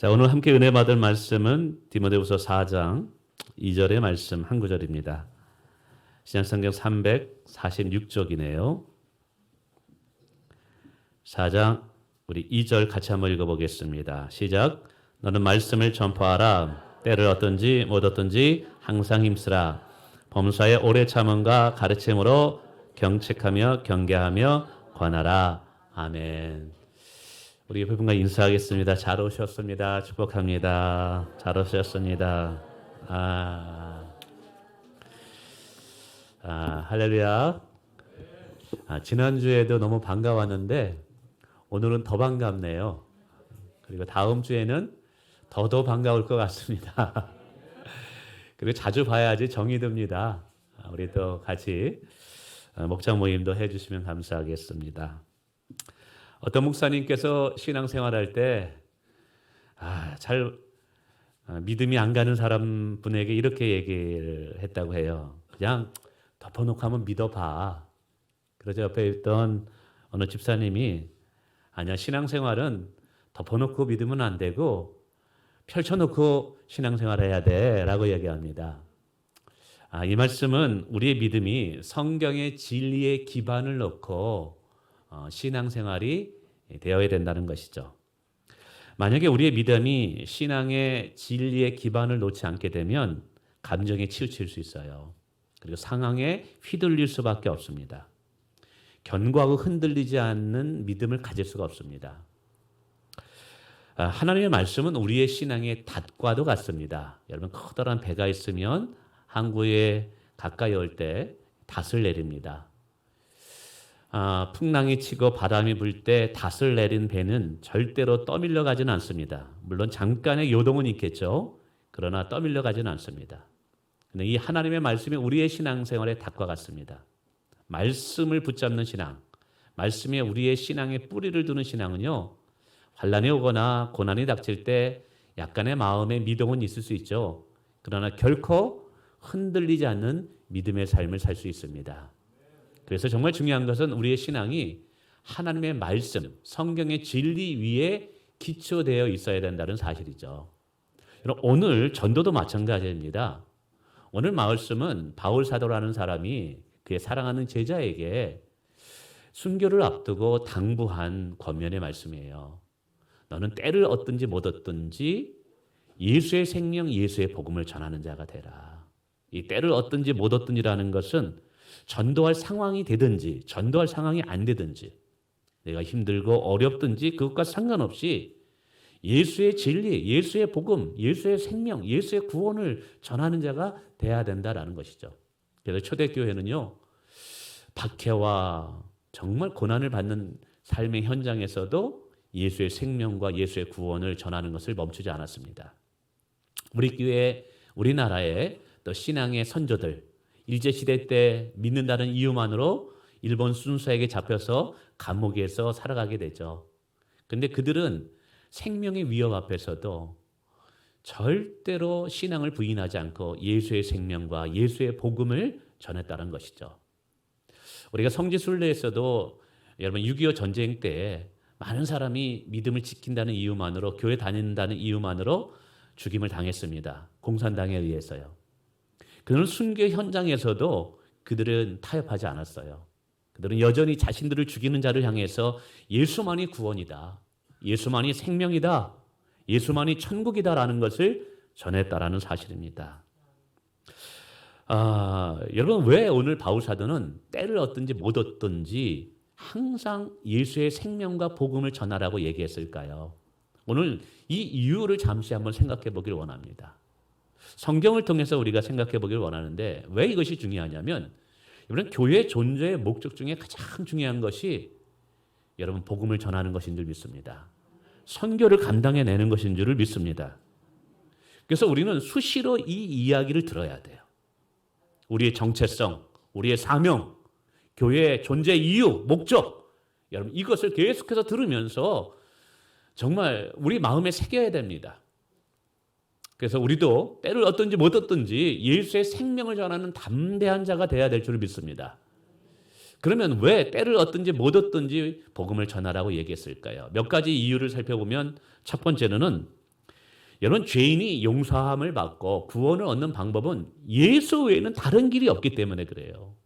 자, 오늘 함께 은혜 받을 말씀은 디모데후서 4장 2절의 말씀 한 구절입니다. 신약성경 346쪽이네요. 4장 우리 2절 같이 한번 읽어보겠습니다. 시작. 너는 말씀을 전파하라. 때를 얻든지 못 얻든지 항상 힘쓰라. 범사에 오래 참음과 가르침으로 경책하며 경계하며 권하라. 아멘. 우리 옆에 분과 인사하겠습니다. 잘 오셨습니다. 축복합니다. 잘 오셨습니다. 할렐루야. 지난주에도 너무 반가웠는데 오늘은 더 반갑네요. 그리고 다음 주에는 더 반가울 것 같습니다. 그리고 자주 봐야지 정이 듭니다. 우리 또 같이 목장 모임도 해주시면 감사하겠습니다. 어떤 목사님께서 신앙생활할 때 잘 믿음이 안 가는 사람 분에게 이렇게 얘기를 했다고 해요. 그냥 덮어놓고 한번 믿어봐. 그러자 옆에 있던 어느 집사님이 아니야, 신앙생활은 덮어놓고 믿으면 안 되고 펼쳐놓고 신앙생활해야 돼 라고 얘기합니다. 이 말씀은 우리의 믿음이 성경의 진리에 기반을 놓고 신앙생활이 되어야 된다는 것이죠. 만약에 우리의 믿음이 신앙의 진리의 기반을 놓지 않게 되면 감정에 치우칠 수 있어요. 그리고 상황에 휘둘릴 수밖에 없습니다. 견고하고 흔들리지 않는 믿음을 가질 수가 없습니다. 하나님의 말씀은 우리의 신앙의 닷과도 같습니다. 여러분, 커다란 배가 있으면 항구에 가까이 올 때 닷을 내립니다. 풍랑이 치고 바람이 불 때 닷을 내린 배는 절대로 떠밀려 가지는 않습니다. 물론 잠깐의 요동은 있겠죠. 그러나 떠밀려 가지는 않습니다. 근데 이 하나님의 말씀이 우리의 신앙생활의 닷과 같습니다. 말씀을 붙잡는 신앙, 말씀에 우리의 신앙의 뿌리를 두는 신앙은요, 환난이 오거나 고난이 닥칠 때 약간의 마음의 미동은 있을 수 있죠. 그러나 결코 흔들리지 않는 믿음의 삶을 살 수 있습니다. 그래서 정말 중요한 것은 우리의 신앙이 하나님의 말씀, 성경의 진리 위에 기초되어 있어야 된다는 사실이죠. 오늘 전도도 마찬가지입니다. 오늘 말씀은 바울 사도라는 사람이 그의 사랑하는 제자에게 순교를 앞두고 당부한 권면의 말씀이에요. 너는 때를 얻든지 못 얻든지 예수의 생명, 예수의 복음을 전하는 자가 되라. 이 때를 얻든지 못 얻든지라는 것은 전도할 상황이 되든지 전도할 상황이 안 되든지 내가 힘들고 어렵든지 그것과 상관없이 예수의 진리, 예수의 복음, 예수의 생명, 예수의 구원을 전하는 자가 돼야 된다라는 것이죠. 그래서 초대교회는요, 박해와 정말 고난을 받는 삶의 현장에서도 예수의 생명과 예수의 구원을 전하는 것을 멈추지 않았습니다. 우리 교회, 우리나라의 또 신앙의 선조들, 일제시대 때 믿는다는 이유만으로 일본 순사에게 잡혀서 감옥에서 살아가게 되죠. 그런데 그들은 생명의 위협 앞에서도 절대로 신앙을 부인하지 않고 예수의 생명과 예수의 복음을 전했다는 것이죠. 우리가 성지순례에서도 여러분 6.25 전쟁 때 많은 사람이 믿음을 지킨다는 이유만으로, 교회 다닌다는 이유만으로 죽임을 당했습니다. 공산당에 의해서요. 그들은 순교 현장에서도 그들은 타협하지 않았어요. 그들은 여전히 자신들을 죽이는 자를 향해서 예수만이 구원이다, 예수만이 생명이다, 예수만이 천국이다라는 것을 전했다라는 사실입니다. 여러분, 왜 오늘 바울 사도는 때를 얻든지 못 얻든지 항상 예수의 생명과 복음을 전하라고 얘기했을까요? 오늘 이 이유를 잠시 한번 생각해 보길 원합니다. 성경을 통해서 우리가 생각해 보길 원하는데 왜 이것이 중요하냐면, 여러분, 교회 존재의 목적 중에 가장 중요한 것이 여러분 복음을 전하는 것인 줄 믿습니다. 선교를 감당해내는 것인 줄을 믿습니다. 그래서 우리는 수시로 이 이야기를 들어야 돼요. 우리의 정체성, 우리의 사명, 교회의 존재 이유, 목적, 여러분 이것을 계속해서 들으면서 정말 우리 마음에 새겨야 됩니다. 그래서 우리도 때를 얻든지 못 얻든지 예수의 생명을 전하는 담대한 자가 되어야 될 줄 믿습니다. 그러면 왜 때를 얻든지 못 얻든지 복음을 전하라고 얘기했을까요? 몇 가지 이유를 살펴보면 첫 번째로는 여러분, 죄인이 용서함을 받고 구원을 얻는 방법은 예수 외에는 다른 길이 없기 때문에 그래요.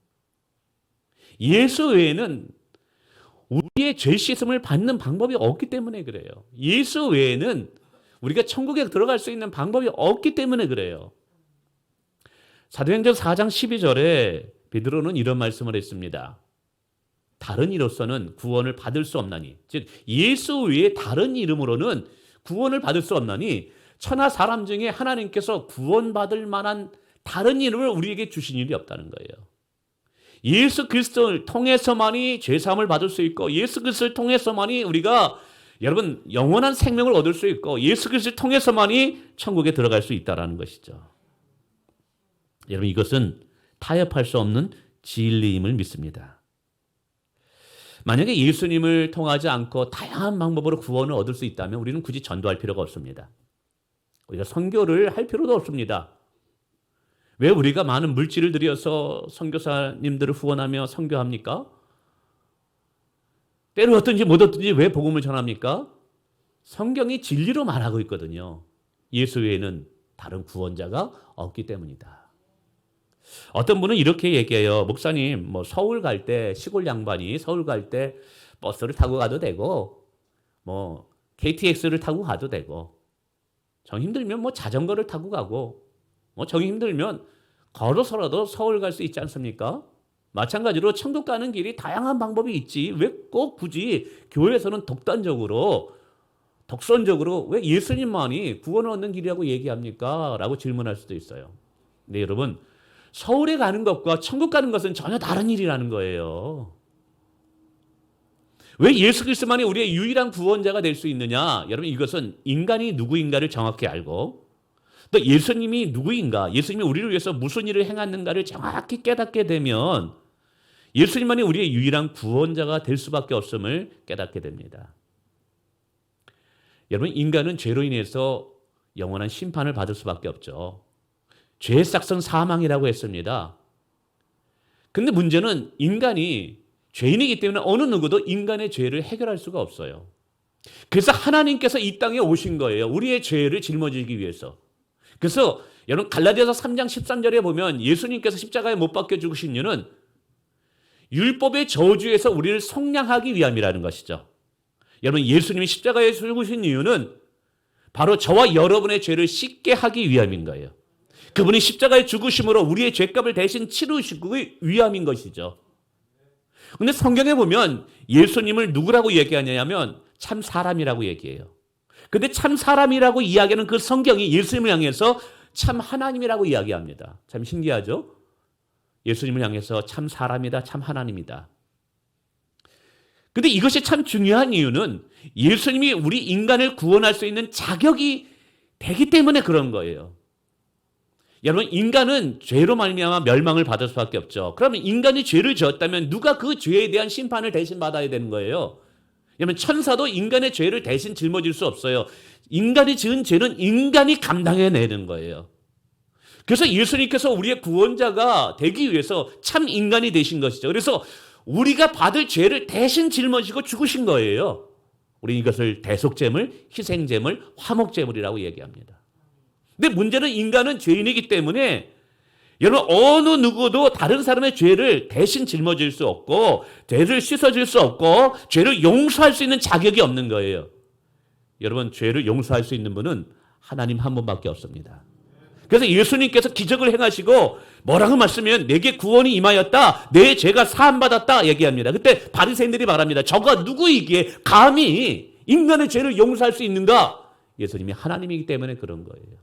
예수 외에는 우리의 죄 씻음을 받는 방법이 없기 때문에 그래요. 예수 외에는 우리가 천국에 들어갈 수 있는 방법이 없기 때문에 그래요. 사도행전 4장 12절에 베드로는 이런 말씀을 했습니다. 다른 이로서는 구원을 받을 수 없나니, 즉 예수 외에 다른 이름으로는 구원을 받을 수 없나니 천하 사람 중에 하나님께서 구원받을 만한 다른 이름을 우리에게 주신 일이 없다는 거예요. 예수 그리스도를 통해서만이 죄사함을 받을 수 있고, 예수 그리스도를 통해서만이 우리가 여러분 영원한 생명을 얻을 수 있고, 예수 그리스도를 통해서만이 천국에 들어갈 수 있다는 것이죠. 여러분, 이것은 타협할 수 없는 진리임을 믿습니다. 만약에 예수님을 통하지 않고 다양한 방법으로 구원을 얻을 수 있다면 우리는 굳이 전도할 필요가 없습니다. 우리가 선교를 할 필요도 없습니다. 왜 우리가 많은 물질을 들여서 선교사님들을 후원하며 선교합니까? 때를 얻든지 못 얻든지 왜 복음을 전합니까? 성경이 진리로 말하고 있거든요. 예수 외에는 다른 구원자가 없기 때문이다. 어떤 분은 이렇게 얘기해요. 목사님, 서울 갈 때, 시골 양반이 서울 갈 때 버스를 타고 가도 되고, KTX를 타고 가도 되고, 정 힘들면 자전거를 타고 가고, 정 힘들면 걸어서라도 서울 갈 수 있지 않습니까? 마찬가지로 천국 가는 길이 다양한 방법이 있지. 왜 꼭 굳이 교회에서는 독선적으로 왜 예수님만이 구원을 얻는 길이라고 얘기합니까? 라고 질문할 수도 있어요. 근데 여러분, 서울에 가는 것과 천국 가는 것은 전혀 다른 일이라는 거예요. 왜 예수 그리스도만이 우리의 유일한 구원자가 될 수 있느냐? 여러분, 이것은 인간이 누구인가를 정확히 알고, 또 예수님이 누구인가, 예수님이 우리를 위해서 무슨 일을 행했는가를 정확히 깨닫게 되면 예수님만이 우리의 유일한 구원자가 될 수밖에 없음을 깨닫게 됩니다. 여러분, 인간은 죄로 인해서 영원한 심판을 받을 수밖에 없죠. 죄의 싹은 사망이라고 했습니다. 근데 문제는 인간이 죄인이기 때문에 어느 누구도 인간의 죄를 해결할 수가 없어요. 그래서 하나님께서 이 땅에 오신 거예요. 우리의 죄를 짊어지기 위해서. 그래서 여러분, 갈라디아서 3장 13절에 보면 예수님께서 십자가에 못 박혀 죽으신 이유는 율법의 저주에서 우리를 속량하기 위함이라는 것이죠. 여러분, 예수님이 십자가에 죽으신 이유는 바로 저와 여러분의 죄를 씻게 하기 위함인 거예요. 그분이 십자가에 죽으심으로 우리의 죄값을 대신 치르시기 위함인 것이죠. 그런데 성경에 보면 예수님을 누구라고 얘기하냐면 참 사람이라고 얘기해요. 근데 참 사람이라고 이야기하는 그 성경이 예수님을 향해서 참 하나님이라고 이야기합니다. 참 신기하죠? 예수님을 향해서 참 사람이다, 참 하나님이다. 근데 이것이 참 중요한 이유는 예수님이 우리 인간을 구원할 수 있는 자격이 되기 때문에 그런 거예요. 여러분, 인간은 죄로 말미암아 멸망을 받을 수밖에 없죠. 그러면 인간이 죄를 지었다면 누가 그 죄에 대한 심판을 대신 받아야 되는 거예요? 여러분, 천사도 인간의 죄를 대신 짊어질 수 없어요. 인간이 지은 죄는 인간이 감당해내는 거예요. 그래서 예수님께서 우리의 구원자가 되기 위해서 참 인간이 되신 것이죠. 그래서 우리가 받을 죄를 대신 짊어지고 죽으신 거예요. 우리 이것을 대속제물, 희생제물, 화목제물이라고 얘기합니다. 근데 문제는 인간은 죄인이기 때문에 여러분, 어느 누구도 다른 사람의 죄를 대신 짊어질 수 없고, 죄를 씻어줄 수 없고, 죄를 용서할 수 있는 자격이 없는 거예요. 여러분, 죄를 용서할 수 있는 분은 하나님 한 분밖에 없습니다. 그래서 예수님께서 기적을 행하시고 뭐라고 말씀하면 내게 구원이 임하였다, 내 죄가 사함받았다 얘기합니다. 그때 바리새인들이 말합니다. 저가 누구이기에 감히 인간의 죄를 용서할 수 있는가? 예수님이 하나님이기 때문에 그런 거예요.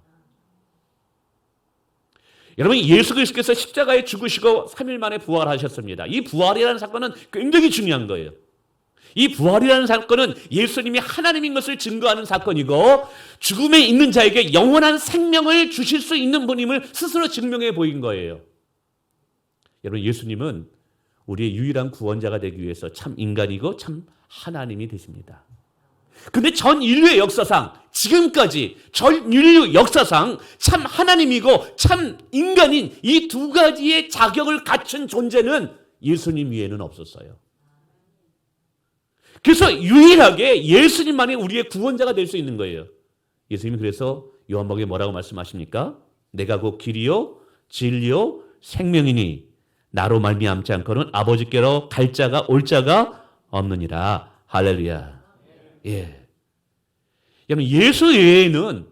여러분, 예수 그리스도께서 십자가에 죽으시고 3일 만에 부활하셨습니다. 이 부활이라는 사건은 굉장히 중요한 거예요. 이 부활이라는 사건은 예수님이 하나님인 것을 증거하는 사건이고, 죽음에 있는 자에게 영원한 생명을 주실 수 있는 분임을 스스로 증명해 보인 거예요. 여러분, 예수님은 우리의 유일한 구원자가 되기 위해서 참 인간이고 참 하나님이 되십니다. 근데 전 인류의 역사상, 지금까지 전 인류 역사상 참 하나님이고 참 인간인 이 두 가지의 자격을 갖춘 존재는 예수님 위에는 없었어요. 그래서 유일하게 예수님만이 우리의 구원자가 될 수 있는 거예요. 예수님이 그래서 요한복음에 뭐라고 말씀하십니까? 내가 곧 길이요 진리요 생명이니 나로 말미암지 않고는 아버지께로 갈 자가 올 자가 없느니라. 할렐루야. 예. 여러분 예수 외에는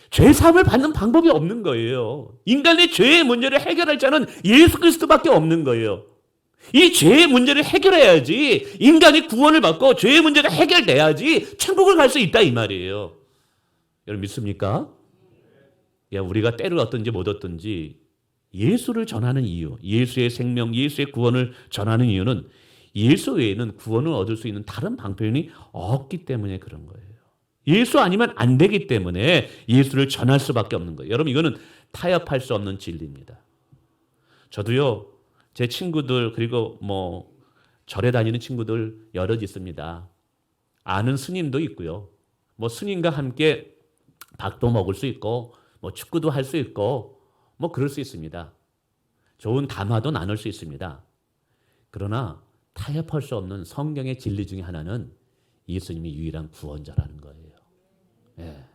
죄 사함을 받는 방법이 없는 거예요. 인간의 죄의 문제를 해결할 자는 예수 그리스도밖에 없는 거예요. 이 죄의 문제를 해결해야지 인간이 구원을 받고 죄의 문제가 해결돼야지 천국을 갈 수 있다 이 말이에요. 여러분 믿습니까? 우리가 때를 얻든지 못 얻든지 예수를 전하는 이유, 예수의 생명, 예수의 구원을 전하는 이유는 예수 외에는 구원을 얻을 수 있는 다른 방편이 없기 때문에 그런 거예요. 예수 아니면 안 되기 때문에 예수를 전할 수밖에 없는 거예요. 여러분 이거는 타협할 수 없는 진리입니다. 저도요. 제 친구들 그리고 절에 다니는 친구들 여럿 있습니다. 아는 스님도 있고요. 스님과 함께 밥도 먹을 수 있고 축구도 할 수 있고 그럴 수 있습니다. 좋은 담화도 나눌 수 있습니다. 그러나 타협할 수 없는 성경의 진리 중에 하나는 예수님이 유일한 구원자라는 거예요. 예.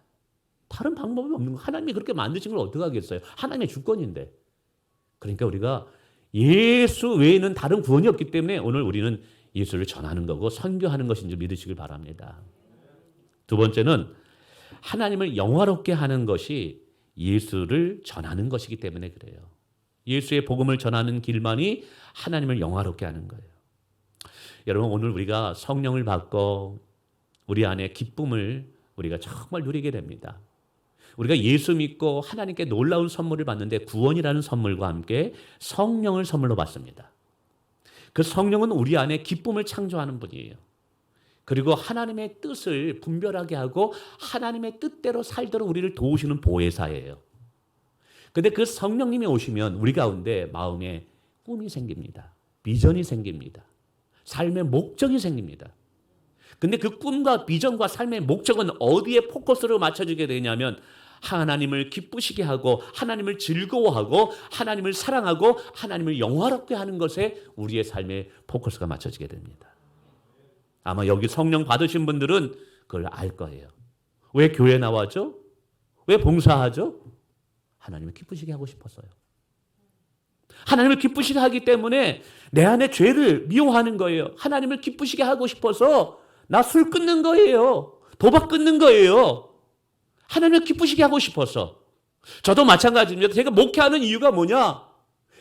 다른 방법이 없는 거. 하나님이 그렇게 만드신 걸 어떻게 하겠어요? 하나님의 주권인데. 그러니까 우리가 예수 외에는 다른 구원이 없기 때문에 오늘 우리는 예수를 전하는 거고 선교하는 것인 줄 믿으시길 바랍니다. 두 번째는 하나님을 영화롭게 하는 것이 예수를 전하는 것이기 때문에 그래요. 예수의 복음을 전하는 길만이 하나님을 영화롭게 하는 거예요. 여러분 오늘 우리가 성령을 받고 우리 안에 기쁨을 우리가 정말 누리게 됩니다. 우리가 예수 믿고 하나님께 놀라운 선물을 받는데 구원이라는 선물과 함께 성령을 선물로 받습니다. 그 성령은 우리 안에 기쁨을 창조하는 분이에요. 그리고 하나님의 뜻을 분별하게 하고 하나님의 뜻대로 살도록 우리를 도우시는 보혜사예요. 그런데 그 성령님이 오시면 우리 가운데 마음에 꿈이 생깁니다. 비전이 생깁니다. 삶의 목적이 생깁니다. 근데 그 꿈과 비전과 삶의 목적은 어디에 포커스를 맞춰주게 되냐면 하나님을 기쁘시게 하고 하나님을 즐거워하고 하나님을 사랑하고 하나님을 영화롭게 하는 것에 우리의 삶의 포커스가 맞춰지게 됩니다. 아마 여기 성령 받으신 분들은 그걸 알 거예요. 왜 교회 나와죠? 왜 봉사하죠? 하나님을 기쁘시게 하고 싶었어요. 하나님을 기쁘시게 하기 때문에 내 안에 죄를 미워하는 거예요. 하나님을 기쁘시게 하고 싶어서 나 술 끊는 거예요. 도박 끊는 거예요. 하나님을 기쁘시게 하고 싶어서. 저도 마찬가지입니다. 제가 목회하는 이유가 뭐냐?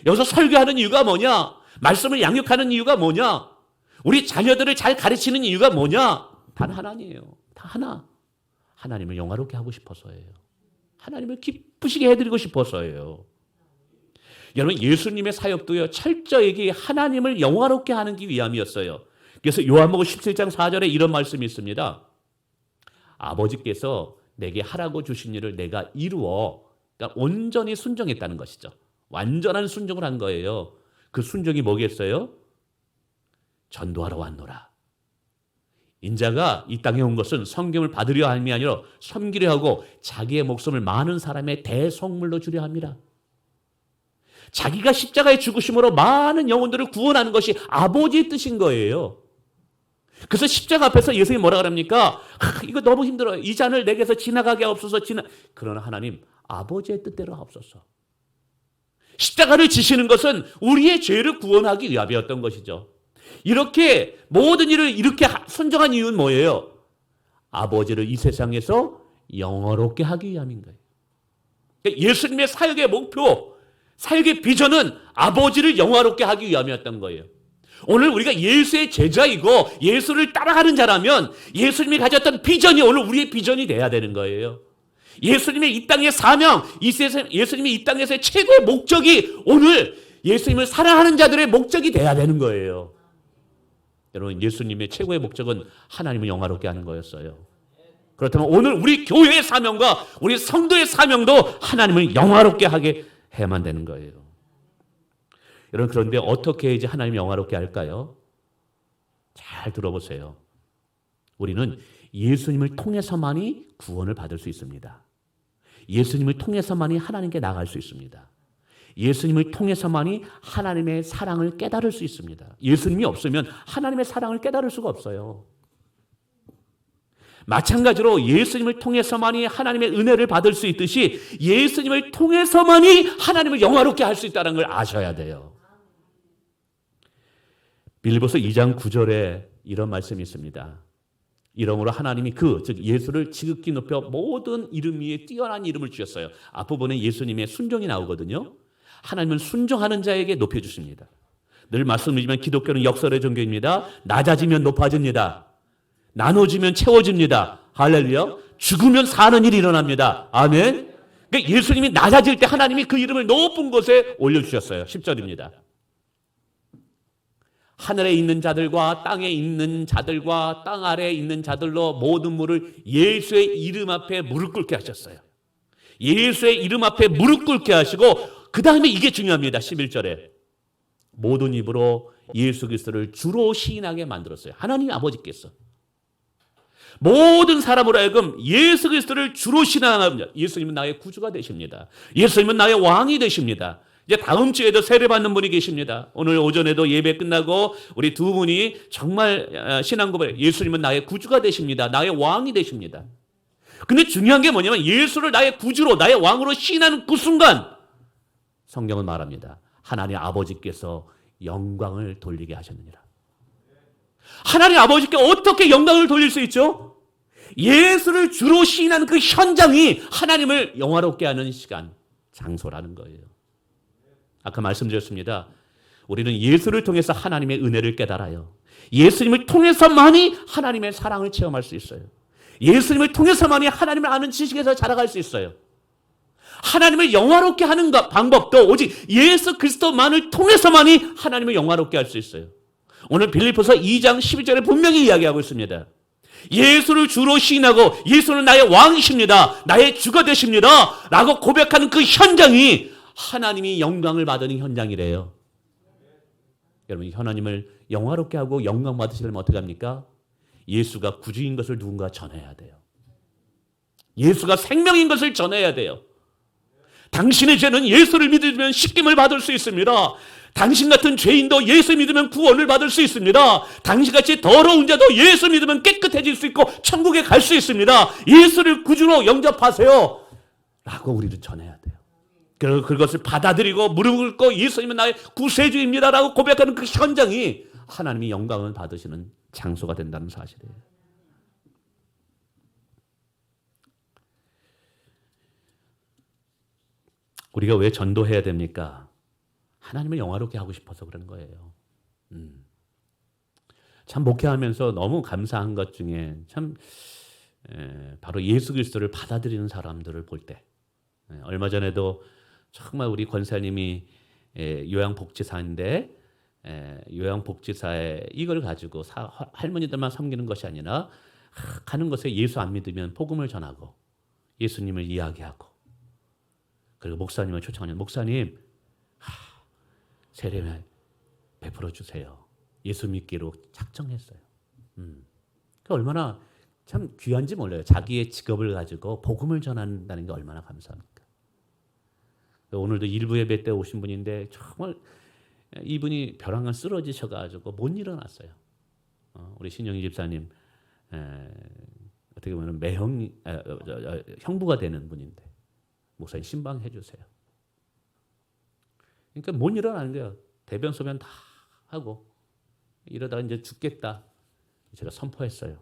여기서 설교하는 이유가 뭐냐? 말씀을 양육하는 이유가 뭐냐? 우리 자녀들을 잘 가르치는 이유가 뭐냐? 단 하나니에요. 다 하나. 하나님을 영화롭게 하고 싶어서예요. 하나님을 기쁘시게 해드리고 싶어서예요. 여러분 예수님의 사역도요 철저히 하나님을 영화롭게 하는 위함이었어요. 그래서 요한복음 17장 4절에 이런 말씀이 있습니다. 아버지께서 내게 하라고 주신 일을 내가 이루어 그러니까 온전히 순종했다는 것이죠. 완전한 순종을 한 거예요. 그 순종이 뭐겠어요? 전도하러 왔노라. 인자가 이 땅에 온 것은 성경을 받으려 함이 아니라 섬기려 하고 자기의 목숨을 많은 사람의 대속물로 주려 함이라. 자기가 십자가에 죽으심으로 많은 영혼들을 구원하는 것이 아버지의 뜻인 거예요. 그래서 십자가 앞에서 예수님이 뭐라 그럽니까? 이거 너무 힘들어요. 이 잔을 내게서 지나가게 하옵소서. 그러나 하나님 아버지의 뜻대로 하옵소서. 십자가를 지시는 것은 우리의 죄를 구원하기 위함이었던 것이죠. 이렇게 모든 일을 이렇게 순종한 이유는 뭐예요? 아버지를 이 세상에서 영화롭게 하기 위함인 거예요. 그러니까 예수님의 사역의 목표, 사역의 비전은 아버지를 영화롭게 하기 위함이었던 거예요. 오늘 우리가 예수의 제자이고 예수를 따라가는 자라면 예수님이 가졌던 비전이 오늘 우리의 비전이 돼야 되는 거예요. 예수님의 이 땅의 사명, 예수님이 이 땅에서의 최고의 목적이 오늘 예수님을 사랑하는 자들의 목적이 돼야 되는 거예요. 여러분 예수님의 최고의 목적은 하나님을 영화롭게 하는 거였어요. 그렇다면 오늘 우리 교회의 사명과 우리 성도의 사명도 하나님을 영화롭게 하게 해야만 되는 거예요. 여러분 그런데 어떻게 이제 하나님을 영화롭게 할까요? 잘 들어보세요. 우리는 예수님을 통해서만이 구원을 받을 수 있습니다. 예수님을 통해서만이 하나님께 나갈 수 있습니다. 예수님을 통해서만이 하나님의 사랑을 깨달을 수 있습니다. 예수님이 없으면 하나님의 사랑을 깨달을 수가 없어요. 마찬가지로 예수님을 통해서만이 하나님의 은혜를 받을 수 있듯이 예수님을 통해서만이 하나님을 영화롭게 할 수 있다는 걸 아셔야 돼요. 빌립보서 2장 9절에 이런 말씀이 있습니다. 이러므로 하나님이 즉 예수를 지극히 높여 모든 이름 위에 뛰어난 이름을 주셨어요. 앞부분에 예수님의 순종이 나오거든요. 하나님은 순종하는 자에게 높여주십니다. 늘 말씀드리지만 기독교는 역설의 종교입니다. 낮아지면 높아집니다. 나눠지면 채워집니다. 할렐루야. 죽으면 사는 일이 일어납니다. 아멘. 그러니까 예수님이 낮아질 때 하나님이 그 이름을 높은 곳에 올려주셨어요. 10절입니다. 하늘에 있는 자들과 땅에 있는 자들과 땅 아래에 있는 자들로 모든 물을 예수의 이름 앞에 무릎 꿇게 하셨어요. 예수의 이름 앞에 무릎 꿇게 하시고 그 다음에 이게 중요합니다. 11절에 모든 입으로 예수 그리스도를 주로 시인하게 만들었어요. 하나님 아버지께서 모든 사람으로 하여금 예수 그리스도를 주로 신앙합니다. 예수님은 나의 구주가 되십니다. 예수님은 나의 왕이 되십니다. 이제 다음 주에도 세례받는 분이 계십니다. 오늘 오전에도 예배 끝나고 우리 두 분이 정말 신앙 고백, 예수님은 나의 구주가 되십니다. 나의 왕이 되십니다. 근데 중요한 게 뭐냐면 예수를 나의 구주로 나의 왕으로 시인하는 그 순간 성경은 말합니다. 하나님 아버지께서 영광을 돌리게 하셨느니라. 하나님 아버지께 어떻게 영광을 돌릴 수 있죠? 예수를 주로 시인하는 그 현장이 하나님을 영화롭게 하는 시간, 장소라는 거예요. 아까 말씀드렸습니다. 우리는 예수를 통해서 하나님의 은혜를 깨달아요. 예수님을 통해서만이 하나님의 사랑을 체험할 수 있어요. 예수님을 통해서만이 하나님을 아는 지식에서 자라갈 수 있어요. 하나님을 영화롭게 하는 방법도 오직 예수 그리스도만을 통해서만이 하나님을 영화롭게 할 수 있어요. 오늘 빌립보서 2장 12절에 분명히 이야기하고 있습니다. 예수를 주로 시인하고 예수는 나의 왕이십니다. 나의 주가 되십니다. 라고 고백하는 그 현장이 하나님이 영광을 받는 현장이래요. 여러분 하나님을 영화롭게 하고 영광 받으시려면 어떻게 합니까? 예수가 구주인 것을 누군가 전해야 돼요. 예수가 생명인 것을 전해야 돼요. 당신의 죄는 예수를 믿으면 씻김을 받을 수 있습니다. 당신 같은 죄인도 예수 믿으면 구원을 받을 수 있습니다. 당신같이 더러운 자도 예수 믿으면 깨끗해질 수 있고 천국에 갈 수 있습니다. 예수를 구주로 영접하세요. 라고 우리는 전해야 돼요. 그것을 받아들이고 무릎을 꿇고 예수님은 나의 구세주입니다. 라고 고백하는 그 현장이 하나님이 영광을 받으시는 장소가 된다는 사실이에요. 우리가 왜 전도해야 됩니까? 하나님을 영화롭게 하고 싶어서 그런 거예요. 참 목회하면서 너무 감사한 것 중에 참 바로 예수 그리스도를 받아들이는 사람들을 볼 때, 얼마 전에도 정말 우리 권사님이 요양복지사인데 요양복지사에 이걸 가지고 할머니들만 섬기는 것이 아니라 가는 곳에 예수 안 믿으면 복음을 전하고 예수님을 이야기하고 그리고 목사님을 초청하는 목사님 세례 베풀어 주세요. 예수 믿기로 작정했어요. 얼마나 참 귀한지 몰라요. 자기의 직업을 가지고 복음을 전한다는 게 얼마나 감사합니까? 오늘도 일부 예배 때 오신 분인데 정말 이분이 벼랑간 쓰러지셔가지고 못 일어났어요. 우리 신영희 집사님 어떻게 보면 형부가 되는 분인데 목사님 신방해 주세요. 그러니까 못 일어나는 거예요. 대변 소변 다 하고 이러다가 이제 죽겠다. 제가 선포했어요.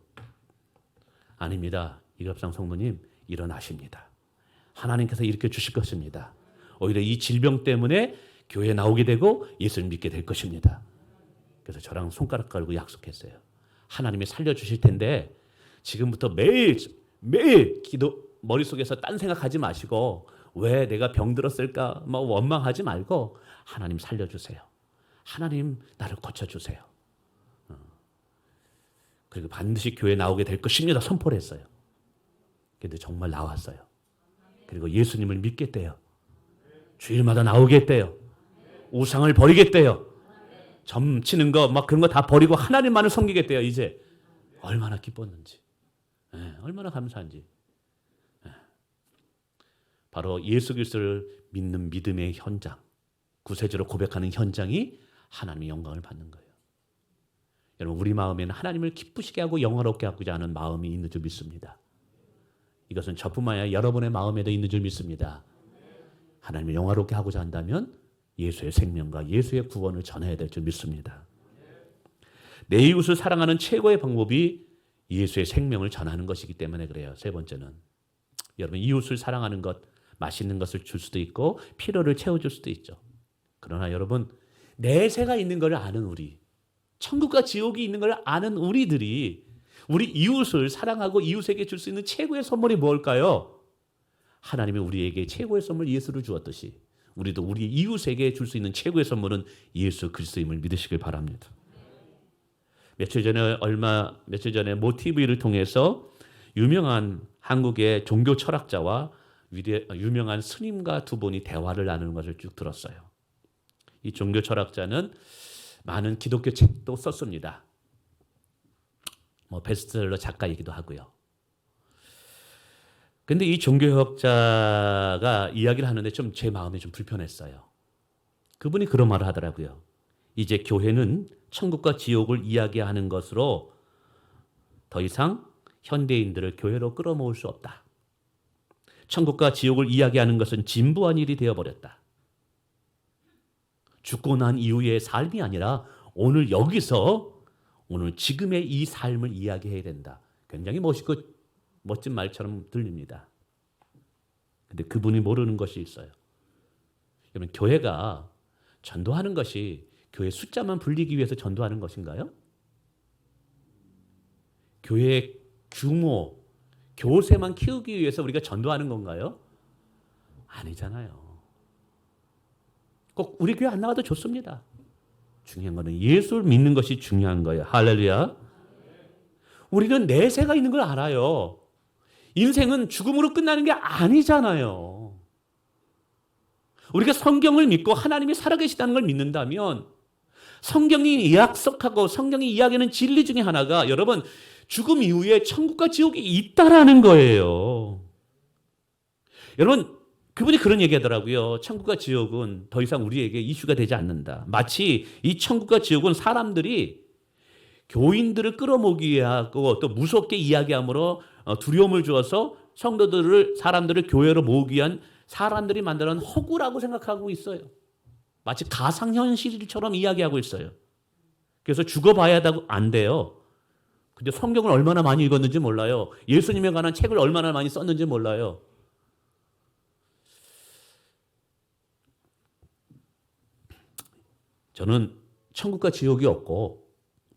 아닙니다. 이갑상 성도님 일어나십니다. 하나님께서 일으켜 주실 것입니다. 오히려 이 질병 때문에 교회에 나오게 되고 예수를 믿게 될 것입니다. 그래서 저랑 손가락 걸고 약속했어요. 하나님이 살려주실 텐데 지금부터 매일 기도 머릿속에서 딴 생각하지 마시고 왜 내가 병들었을까 막 원망하지 말고 하나님 살려주세요. 하나님 나를 고쳐주세요. 그리고 반드시 교회에 나오게 될 것입니다. 선포를 했어요. 그런데 정말 나왔어요. 그리고 예수님을 믿겠대요. 주일마다 나오겠대요. 우상을 버리겠대요. 점치는 거 막 그런 거 다 버리고 하나님만을 섬기겠대요. 이제 얼마나 기뻤는지, 얼마나 감사한지. 바로 예수 그리스도를 믿는 믿음의 현장, 구세주로 고백하는 현장이 하나님의 영광을 받는 거예요. 여러분, 우리 마음에는 하나님을 기쁘시게 하고 영화롭게 하고자 하는 마음이 있는 줄 믿습니다. 이것은 저뿐만 아니라 여러분의 마음에도 있는 줄 믿습니다. 하나님을 영화롭게 하고자 한다면 예수의 생명과 예수의 구원을 전해야 될 줄 믿습니다. 내 이웃을 사랑하는 최고의 방법이 예수의 생명을 전하는 것이기 때문에 그래요. 세 번째는, 여러분, 이웃을 사랑하는 것, 맛있는 것을 줄 수도 있고 필요를 채워줄 수도 있죠. 그러나 여러분, 내세가 있는 걸 아는 우리, 천국과 지옥이 있는 걸 아는 우리들이 우리 이웃을 사랑하고 이웃에게 줄 수 있는 최고의 선물이 뭘까요? 하나님이 우리에게 최고의 선물 예수를 주었듯이 우리도 우리 이웃에게 줄 수 있는 최고의 선물은 예수 그리스도임을 믿으시길 바랍니다. 며칠 전에 모 TV를 통해서 유명한 한국의 종교 철학자와 유명한 스님과 두 분이 대화를 나누는 것을 쭉 들었어요. 이 종교 철학자는 많은 기독교 책도 썼습니다. 베스트셀러 작가이기도 하고요. 근데 이 종교학자가 이야기를 하는데 좀 제 마음이 좀 불편했어요. 그분이 그런 말을 하더라고요. 이제 교회는 천국과 지옥을 이야기하는 것으로 더 이상 현대인들을 교회로 끌어모을 수 없다. 천국과 지옥을 이야기하는 것은 진부한 일이 되어버렸다. 죽고 난 이후의 삶이 아니라 오늘 여기서 오늘 지금의 이 삶을 이야기해야 된다. 굉장히 멋있고 멋진 말처럼 들립니다. 근데 그분이 모르는 것이 있어요. 여러분, 교회가 전도하는 것이 교회 숫자만 불리기 위해서 전도하는 것인가요? 교회의 규모, 교세만 키우기 위해서 우리가 전도하는 건가요? 아니잖아요. 꼭 우리 교회 안 나가도 좋습니다. 중요한 거는 예수를 믿는 것이 중요한 거예요. 할렐루야. 우리는 내세가 있는 걸 알아요. 인생은 죽음으로 끝나는 게 아니잖아요. 우리가 성경을 믿고 하나님이 살아계시다는 걸 믿는다면 성경이 약속하고 성경이 이야기하는 진리 중에 하나가 여러분, 죽음 이후에 천국과 지옥이 있다라는 거예요. 여러분, 그분이 그런 얘기하더라고요. 천국과 지옥은 더 이상 우리에게 이슈가 되지 않는다. 마치 이 천국과 지옥은 사람들이 교인들을 끌어모으기 위하고 또 무섭게 이야기함으로 두려움을 주어서 사람들을 교회로 모으기 위한 사람들이 만드는 허구라고 생각하고 있어요. 마치 가상현실처럼 이야기하고 있어요. 그래서 죽어봐야 안 돼요. 근데 성경을 얼마나 많이 읽었는지 몰라요. 예수님에 관한 책을 얼마나 많이 썼는지 몰라요. 저는 천국과 지옥이 없고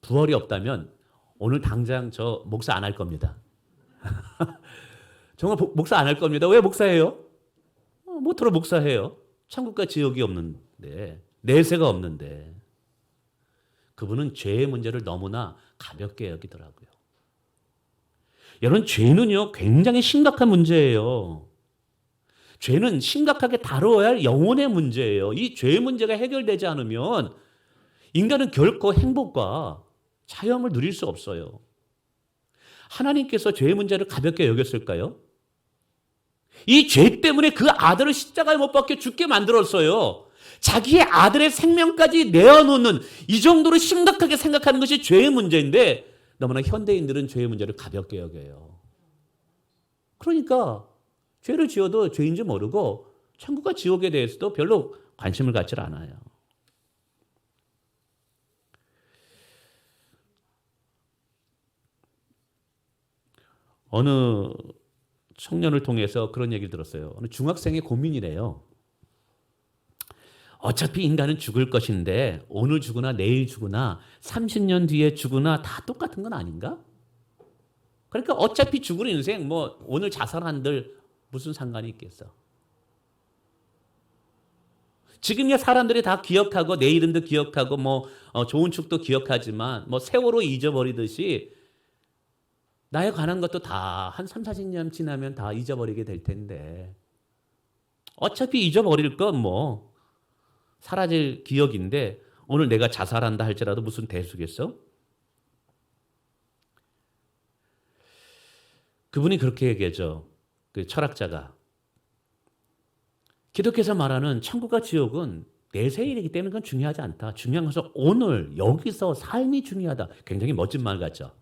부활이 없다면 오늘 당장 저 목사 안 할 겁니다. 정말 목사 안 할 겁니다. 왜 목사해요? 모토로 목사해요. 천국과 지옥이 없는데, 내세가 없는데. 그분은 죄의 문제를 너무나 가볍게 여기더라고요. 여러분, 죄는요 굉장히 심각한 문제예요. 죄는 심각하게 다뤄야 할 영혼의 문제예요. 이 죄의 문제가 해결되지 않으면 인간은 결코 행복과 자유함을 누릴 수 없어요. 하나님께서 죄의 문제를 가볍게 여겼을까요? 이 죄 때문에 그 아들을 십자가에 못 박혀 죽게 만들었어요. 자기의 아들의 생명까지 내어놓는, 이 정도로 심각하게 생각하는 것이 죄의 문제인데 너무나 현대인들은 죄의 문제를 가볍게 여겨요. 그러니까 죄를 지어도 죄인지 모르고 천국과 지옥에 대해서도 별로 관심을 갖지 않아요. 어느 청년을 통해서 그런 얘기를 들었어요. 어느 중학생의 고민이래요. 어차피 인간은 죽을 것인데 오늘 죽으나 내일 죽으나 30년 뒤에 죽으나 다 똑같은 건 아닌가? 그러니까 어차피 죽을 인생 오늘 자살한들 무슨 상관이 있겠어? 지금이야 사람들이 다 기억하고 내 이름도 기억하고 좋은 축도 기억하지만 세월호 잊어버리듯이 나에 관한 것도 다 한 3, 40년 지나면 다 잊어버리게 될 텐데 어차피 잊어버릴 건 사라질 기억인데 오늘 내가 자살한다 할지라도 무슨 대수겠어? 그분이 그렇게 얘기하죠. 그 철학자가. 기독교에서 말하는 천국과 지옥은 내세의 일이기 때문에 그건 중요하지 않다. 중요한 것은 오늘 여기서 삶이 중요하다. 굉장히 멋진 말 같죠.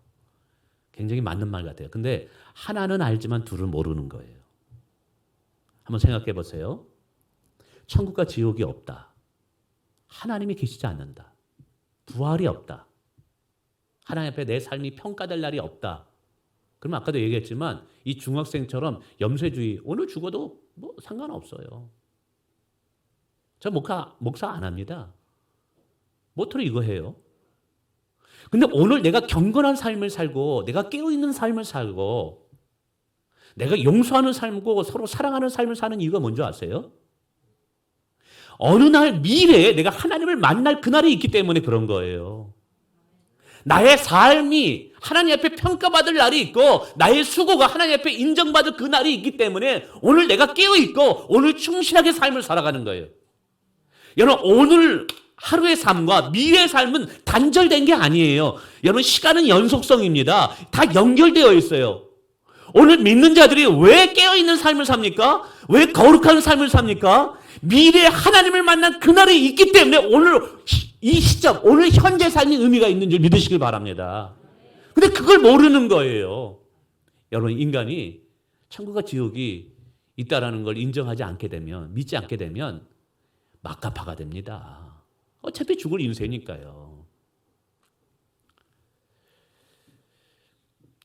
굉장히 맞는 말 같아요. 근데 하나는 알지만 둘은 모르는 거예요. 한번 생각해 보세요. 천국과 지옥이 없다. 하나님이 계시지 않는다. 부활이 없다. 하나님 앞에 내 삶이 평가될 날이 없다. 그러면 아까도 얘기했지만 이 중학생처럼 염세주의 오늘 죽어도 뭐 상관없어요. 저 목사 안 합니다. 모토로 이거 해요. 근데 오늘 내가 경건한 삶을 살고 내가 깨어있는 삶을 살고 내가 용서하는 삶고 서로 사랑하는 삶을 사는 이유가 뭔지 아세요? 어느 날 미래에 내가 하나님을 만날 그날이 있기 때문에 그런 거예요. 나의 삶이 하나님 앞에 평가받을 날이 있고 나의 수고가 하나님 앞에 인정받을 그 날이 있기 때문에 오늘 내가 깨어있고 오늘 충실하게 삶을 살아가는 거예요. 여러분 오늘 하루의 삶과 미래의 삶은 단절된 게 아니에요. 여러분 시간은 연속성입니다. 다 연결되어 있어요. 오늘 믿는 자들이 왜 깨어있는 삶을 삽니까? 왜 거룩한 삶을 삽니까? 미래에 하나님을 만난 그날이 있기 때문에 오늘 이 시점, 오늘 현재 삶이 의미가 있는 줄 믿으시길 바랍니다. 근데 그걸 모르는 거예요. 여러분 인간이 천국과 지옥이 있다라는 걸 인정하지 않게 되면, 믿지 않게 되면 막가파가 됩니다. 어차피 죽을 인생이니까요.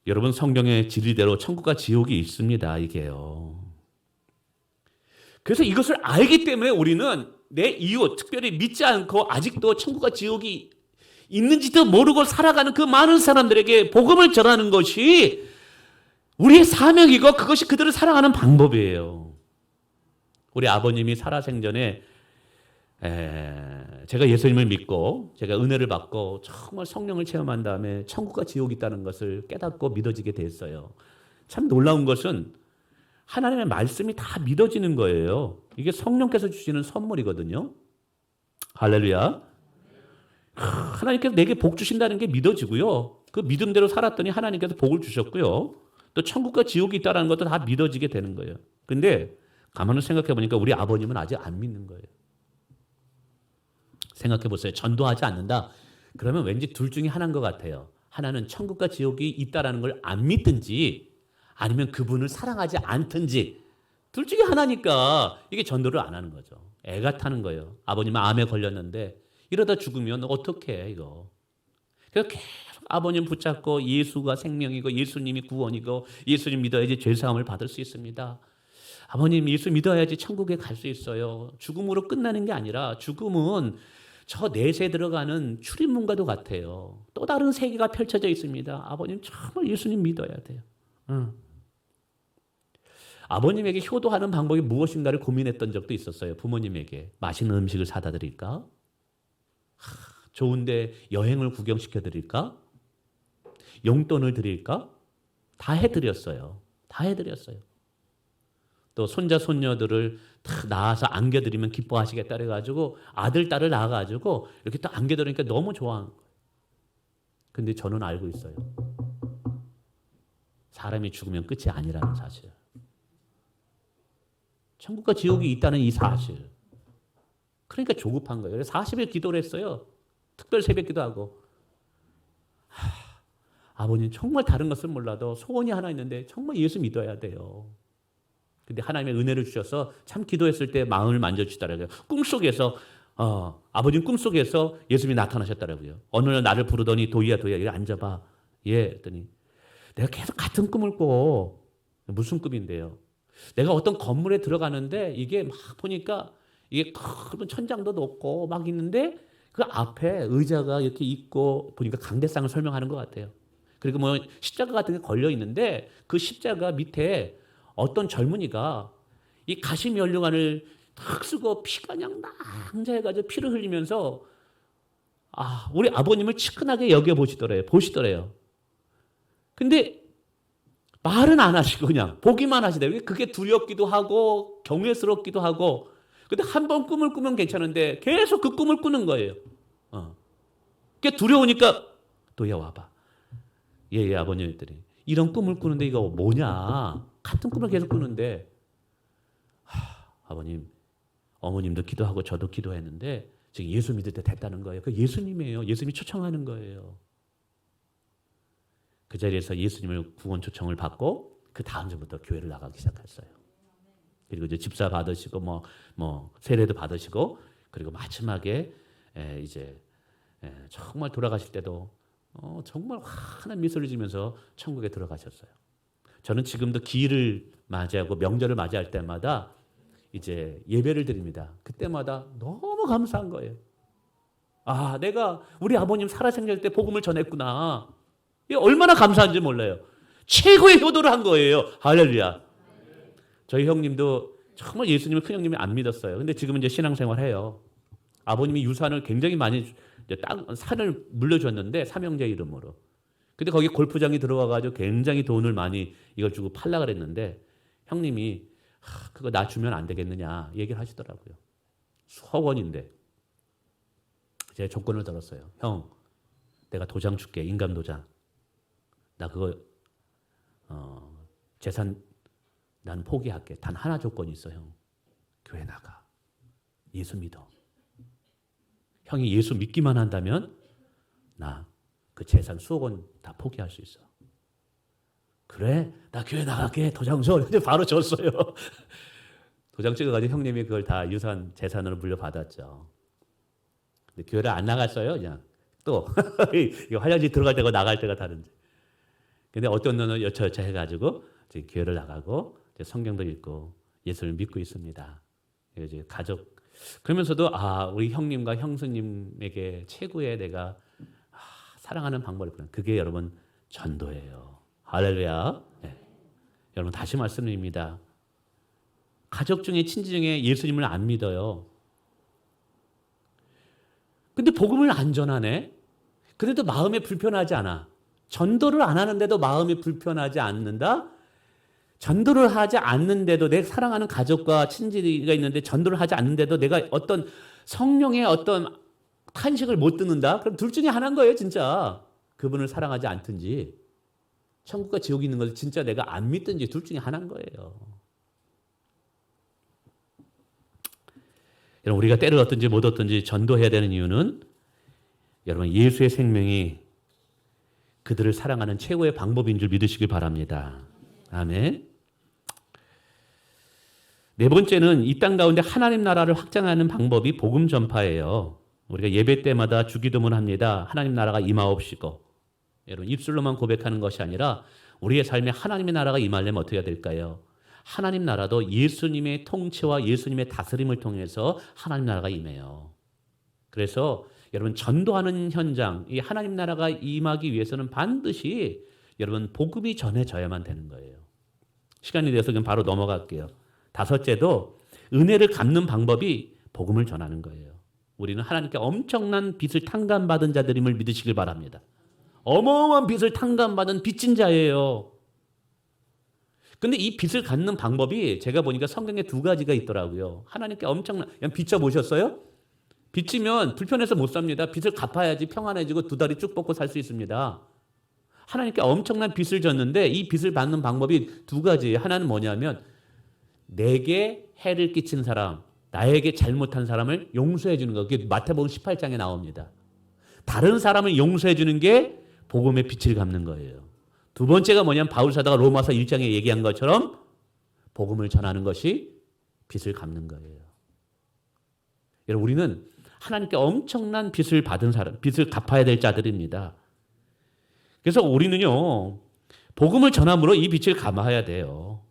여러분 성경의 진리대로 천국과 지옥이 있습니다. 이게요. 그래서 이것을 알기 때문에 우리는 내 이웃, 특별히 믿지 않고 아직도 천국과 지옥이 있는지도 모르고 살아가는 그 많은 사람들에게 복음을 전하는 것이 우리의 사명이고 그것이 그들을 사랑하는 방법이에요. 우리 아버님이 살아생전에 제가 예수님을 믿고 제가 은혜를 받고 정말 성령을 체험한 다음에 천국과 지옥이 있다는 것을 깨닫고 믿어지게 됐어요. 참 놀라운 것은 하나님의 말씀이 다 믿어지는 거예요. 이게 성령께서 주시는 선물이거든요. 할렐루야. 하나님께서 내게 복 주신다는 게 믿어지고요. 그 믿음대로 살았더니 하나님께서 복을 주셨고요. 또 천국과 지옥이 있다는 것도 다 믿어지게 되는 거예요. 근데 가만히 생각해 보니까 우리 아버님은 아직 안 믿는 거예요. 생각해 보세요. 전도하지 않는다. 그러면 왠지 둘 중에 하나인 것 같아요. 하나는 천국과 지옥이 있다는 걸 안 믿든지 아니면 그분을 사랑하지 않든지 둘 중에 하나니까 이게 전도를 안 하는 거죠. 애가 타는 거예요. 아버님은 암에 걸렸는데 이러다 죽으면 어떡해 이거. 그래서 계속 아버님 붙잡고 예수가 생명이고 예수님이 구원이고 예수님 믿어야지 죄사함을 받을 수 있습니다. 아버님 예수 믿어야지 천국에 갈 수 있어요. 죽음으로 끝나는 게 아니라 죽음은 저 내세 들어가는 출입문과도 같아요. 또 다른 세계가 펼쳐져 있습니다. 아버님 정말 예수님 믿어야 돼요. 아버님에게 효도하는 방법이 무엇인가를 고민했던 적도 있었어요. 부모님에게 맛있는 음식을 사다 드릴까? 좋은데 여행을 구경시켜 드릴까? 용돈을 드릴까? 다 해드렸어요. 다 해드렸어요. 또 손자 손녀들을 다 낳아서 안겨드리면 기뻐하시겠다 그래가지고 아들 딸을 낳아가지고 이렇게 딱 안겨드리니까 너무 좋아한 거예요. 근데 저는 알고 있어요. 사람이 죽으면 끝이 아니라는 사실. 천국과 지옥이 있다는 이 사실. 그러니까 조급한 거예요. 그래서 40일 기도를 했어요. 특별 새벽 기도하고. 아버님 정말 다른 것은 몰라도 소원이 하나 있는데 정말 예수 믿어야 돼요. 근데 하나님의 은혜를 주셔서 참 기도했을 때 마음을 만져주시더라고요. 꿈속에서 아버님 꿈속에서 예수님이 나타나셨더라고요. 어느 날 나를 부르더니 도희야 여기 앉아봐. 예 했더니 내가 계속 같은 꿈을 꿔. 무슨 꿈인데요? 내가 어떤 건물에 들어가는데 이게 막 보니까 이게 큰 천장도 높고 막 있는데 그 앞에 의자가 이렇게 있고 보니까 강대상을 설명하는 것 같아요. 그리고 뭐 십자가 같은 게 걸려 있는데 그 십자가 밑에 어떤 젊은이가 이 가시 면류관을 탁 쓰고 피가 그냥 낭자해가지고 피를 흘리면서 우리 아버님을 치근하게 보시더래요. 근데 말은 안 하시고 그냥 보기만 하시더라고요. 그게 두렵기도 하고 경외스럽기도 하고. 근데 한 번 꿈을 꾸면 괜찮은데 계속 그 꿈을 꾸는 거예요. 그게 두려우니까 도희야 와봐. 예 아버님 했더니 이런 꿈을 꾸는데 이거 뭐냐. 같은 꿈을 계속 꾸는데 아버님 어머님도 기도하고 저도 기도했는데 지금 예수 믿을 때 됐다는 거예요. 그 예수님이에요. 예수님이 초청하는 거예요. 그 자리에서 예수님을 구원 초청을 받고 그 다음 주부터 교회를 나가기 시작했어요. 그리고 이제 집사 받으시고 뭐 세례도 받으시고 그리고 마지막에 이제 정말 돌아가실 때도 정말 환한 미소를 지면서 천국에 들어가셨어요. 저는 지금도 기일을 맞이하고 명절을 맞이할 때마다 이제 예배를 드립니다. 그때마다 너무 감사한 거예요. 아, 내가 우리 아버님 살아생전 때 복음을 전했구나. 이게 얼마나 감사한지 몰라요. 최고의 효도를 한 거예요. 할렐루야. 저희 형님도 정말 예수님을 큰형님이 안 믿었어요. 근데 지금은 이제 신앙생활 해요. 아버님이 유산을 굉장히 많이 산을 물려줬는데 삼형제 이름으로. 근데 거기 골프장이 들어와가지고 굉장히 돈을 많이 이걸 주고 팔라 그랬는데 형님이 그거 나 주면 안 되겠느냐 얘기를 하시더라고요. 수억 원인데 제가 조건을 들었어요. 형, 내가 도장 줄게. 인감 도장. 나 그거 재산 난 포기할게. 단 하나 조건이 있어, 형. 교회 나가. 예수 믿어. 형이 예수 믿기만 한다면 나 그 재산 수억 원 다 포기할 수 있어. 그래? 나 교회 나갈게. 도장 줘. 근데 바로 줬어요. 도장 찍어가지고 형님이 그걸 다 유산 재산으로 물려받았죠. 근데 교회를 안 나갔어요. 그냥 또 이거 화장실 들어갈 때가 나갈 때가 다른지. 근데 어떤 놈은 여차여차 해가지고 이제 교회를 나가고 이제 성경도 읽고 예수를 믿고 있습니다. 이제 가족 그러면서도 우리 형님과 형수님에게 최고의 내가 사랑하는 방법이 그게 여러분 전도예요. 할렐루야. 네. 여러분 다시 말씀드립니다. 가족 중에 친지 중에 예수님을 안 믿어요. 근데 복음을 안 전하네. 그래도 마음에 불편하지 않아. 전도를 안 하는데도 마음이 불편하지 않는다. 전도를 하지 않는데도 내 사랑하는 가족과 친지가 있는데 전도를 하지 않는데도 내가 어떤 성령의 어떤 탄식을 못 듣는다? 그럼 둘 중에 하나인 거예요, 진짜. 그분을 사랑하지 않든지 천국과 지옥이 있는 것을 진짜 내가 안 믿든지 둘 중에 하나인 거예요. 여러분 우리가 때를 얻든지 못 얻든지 전도해야 되는 이유는 여러분 예수의 생명이 그들을 사랑하는 최고의 방법인 줄 믿으시길 바랍니다. 아멘. 네 번째는 이 땅 가운데 하나님 나라를 확장하는 방법이 복음 전파예요. 우리가 예배 때마다 주기도문 합니다. 하나님 나라가 임하옵시고. 여러분 입술로만 고백하는 것이 아니라 우리의 삶에 하나님의 나라가 임하려면 어떻게 해야 될까요? 하나님 나라도 예수님의 통치와 예수님의 다스림을 통해서 하나님 나라가 임해요. 그래서 여러분 전도하는 현장, 이 하나님 나라가 임하기 위해서는 반드시 여러분 복음이 전해져야만 되는 거예요. 시간이 돼서 그냥 바로 넘어갈게요. 다섯째도 은혜를 갚는 방법이 복음을 전하는 거예요. 우리는 하나님께 엄청난 빚을 탕감받은 자들임을 믿으시길 바랍니다. 어마어마한 빚을 탕감받은 빚진 자예요. 근데 이 빚을 갚는 방법이 제가 보니까 성경에 두 가지가 있더라고요. 하나님께 엄청난, 그냥 빚져보셨어요? 빚지면 불편해서 못 삽니다. 빚을 갚아야지 평안해지고 두 다리 쭉 뻗고 살 수 있습니다. 하나님께 엄청난 빚을 졌는데 이 빚을 받는 방법이 두 가지예요. 하나는 뭐냐면 내게 해를 끼친 사람, 나에게 잘못한 사람을 용서해 주는 거. 그게 마태복음 18장에 나옵니다. 다른 사람을 용서해 주는 게 복음의 빚을 갚는 거예요. 두 번째가 뭐냐면 바울 사도가 로마서 1장에 얘기한 것처럼 복음을 전하는 것이 빚을 갚는 거예요. 여러분 우리는 하나님께 엄청난 빚을 받은 사람, 빚을 갚아야 될 자들입니다. 그래서 우리는요 복음을 전함으로 이 빚을 갚아야 돼요.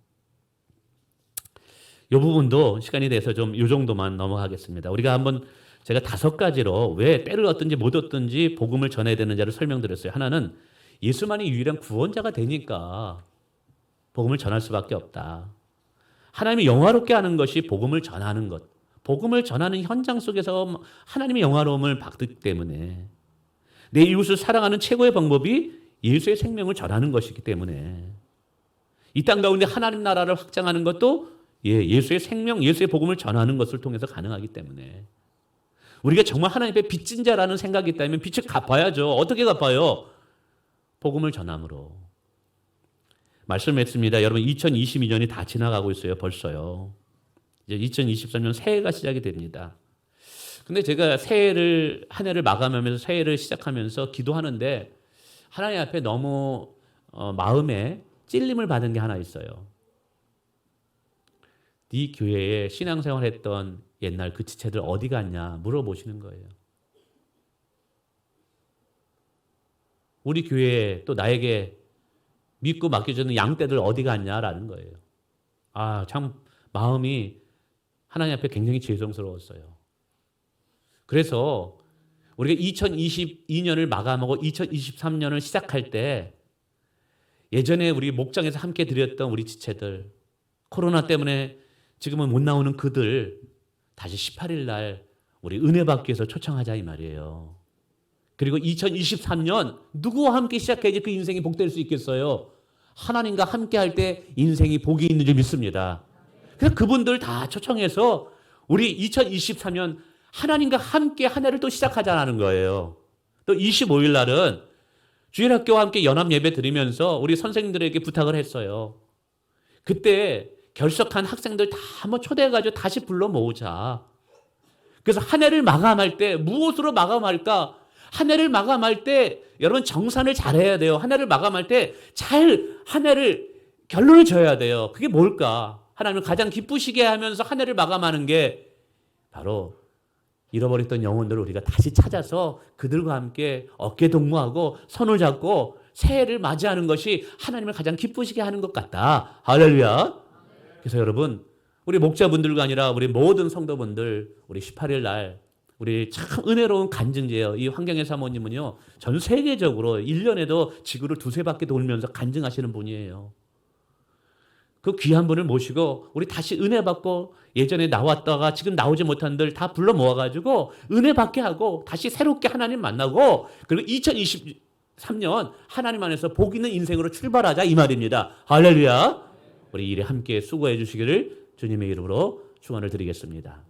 이 부분도 시간이 돼서 좀 이 정도만 넘어가겠습니다. 우리가 한번 제가 5가지로 왜 때를 얻든지 못 얻든지 복음을 전해야 되는지를 설명드렸어요. 하나는 예수만이 유일한 구원자가 되니까 복음을 전할 수밖에 없다. 하나님이 영화롭게 하는 것이 복음을 전하는 것. 복음을 전하는 현장 속에서 하나님의 영화로움을 받기 때문에 내 이웃을 사랑하는 최고의 방법이 예수의 생명을 전하는 것이기 때문에 이 땅 가운데 하나님 나라를 확장하는 것도 예수의 생명, 예수의 복음을 전하는 것을 통해서 가능하기 때문에 우리가 정말 하나님의 빚진 자라는 생각이 있다면 빚을 갚아야죠. 어떻게 갚아요? 복음을 전함으로. 말씀했습니다. 여러분 2022년이 다 지나가고 있어요. 벌써요. 이제 2023년 새해가 시작이 됩니다. 근데 제가 한 해를 마감하면서 새해를 시작하면서 기도하는데 하나님 앞에 너무 마음에 찔림을 받은 게 하나 있어요. 네 교회에 신앙생활 했던 옛날 그 지체들 어디 갔냐 물어보시는 거예요. 우리 교회에 또 나에게 믿고 맡겨주는 양떼들 어디 갔냐라는 거예요. 아, 참 마음이 하나님 앞에 굉장히 죄송스러웠어요. 그래서 우리가 2022년을 마감하고 2023년을 시작할 때 예전에 우리 목장에서 함께 드렸던 우리 지체들, 코로나 때문에 지금은 못 나오는 그들 다시 18일 날 우리 은혜 받기 위해서 초청하자 이 말이에요. 그리고 2023년 누구와 함께 시작해야지 그 인생이 복될 수 있겠어요? 하나님과 함께 할 때 인생이 복이 있는 줄 믿습니다. 그래서 그분들 다 초청해서 우리 2023년 하나님과 함께 한 해를 또 시작하자는 거예요. 또 25일 날은 주일학교와 함께 연합 예배 드리면서 우리 선생님들에게 부탁을 했어요. 그때 결석한 학생들 다 한번 초대해가지고 다시 불러 모으자. 그래서 한 해를 마감할 때 무엇으로 마감할까? 한 해를 마감할 때 여러분 정산을 잘해야 돼요. 한 해를 마감할 때 한 해를 결론을 지어야 돼요. 그게 뭘까? 하나님을 가장 기쁘시게 하면서 한 해를 마감하는 게 바로 잃어버렸던 영혼들을 우리가 다시 찾아서 그들과 함께 어깨 동무하고 손을 잡고 새해를 맞이하는 것이 하나님을 가장 기쁘시게 하는 것 같다. 할렐루야. 그래서 여러분 우리 목자분들과 아니라 우리 모든 성도분들 우리 18일 날 우리 참 은혜로운 간증제예요. 이 환경의 사모님은요. 전 세계적으로 1년에도 지구를 두세 바퀴 돌면서 간증하시는 분이에요. 그 귀한 분을 모시고 우리 다시 은혜 받고 예전에 나왔다가 지금 나오지 못한 들 다 불러 모아가지고 은혜 받게 하고 다시 새롭게 하나님 만나고 그리고 2023년 하나님 안에서 복 있는 인생으로 출발하자 이 말입니다. 할렐루야. 우리 일에 함께 수고해 주시기를 주님의 이름으로 축원을 드리겠습니다.